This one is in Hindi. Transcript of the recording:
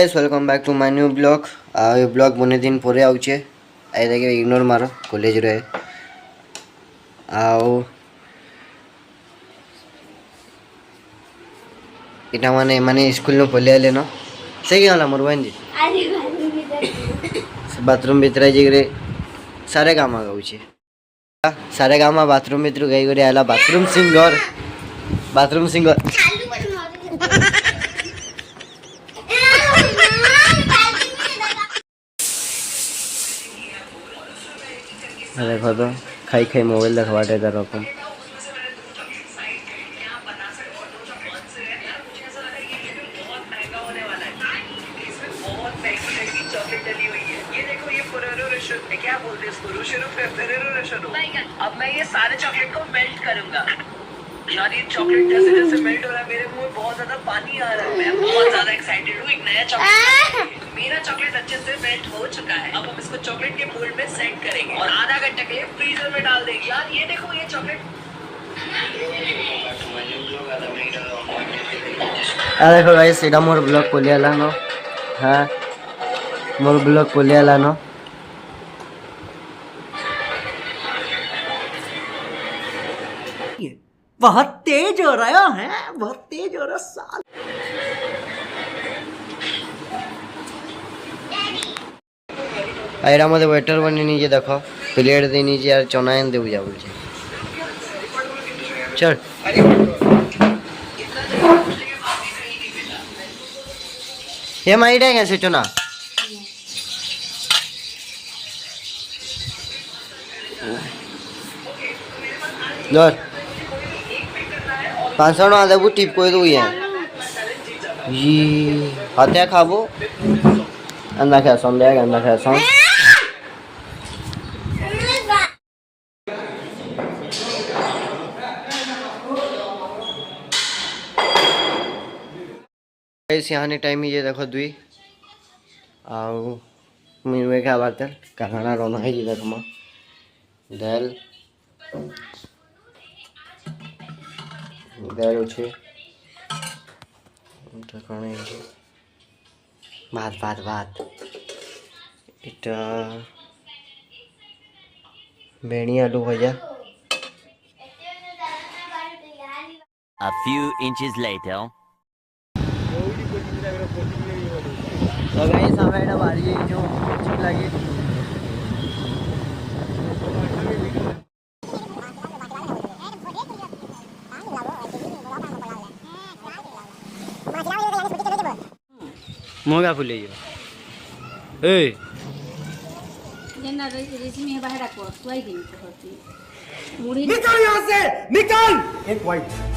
Guys welcome back to my new blog. ये ब्लॉग बने दिन पर आउचे आई देखे इग्नोर मारो कॉलेज रे आओ इटा माने माने स्कूल नो पले आले न से गला मोर बहन जी बाथरूम भीतर जे सारे गामा गाउचे सारे गामा बाथरूम भीतर गई करे आला बाथरूम सिंगर देखो तो खाई खाई मोबाइल देखवाटे तार रकम क्या बोलते हैं इसको रोशनो फेरेरो रोशनो। अब मैं ये सारे चॉकलेट को मेल्ट करूंगा यार। ये चॉकलेट जैसे जैसे मेल्ट हो रहा है मेरे मुंह में बहुत ज्यादा पानी आ रहा है। मैं बहुत ज्यादा एक्साइटेड हूँ एक नया चॉकलेट। मेरा चॉकलेट अच्छे से मेल्ट हो चुका है। अब हम इसको चॉकलेट के मोल्ड में सेट करेंगे और आधा घंटे के लिए फ्रीजर में डाल देंगे। यार ये देखो ये चॉकलेट देखो गाइस सीधा मोर ब्लॉग को लिया लानो। हाँ मोर ब्लॉग को लिया लानो। बहुत तेज हो रहा है, बहुत तेज हो रहा साल। आयरा मते वेटर बनी नीचे देखो प्लेट दे नीचे यार चनायन दे बुझा बोल चल ये माइट है कैसे चुना लोर 500 ना देबू टिप कोई दू ये हाथे खाबो अंदा खा सोम दे अंदा खा सोम यहाँ टाइम ये देखो दुई आओ मुझे क्या बात है खाना रोना है जी देखो दाल दाल अच्छे भात भात भात इटा बेणी आलू भजा A few inches later. तो गाइस हमें एटा बारी जो ठीक लगे मोगा फुले जो ए जेना रेसिमी बाहर को स्वाई दिन होती मुड़ी निकल यहाँ से निकल एक वाइट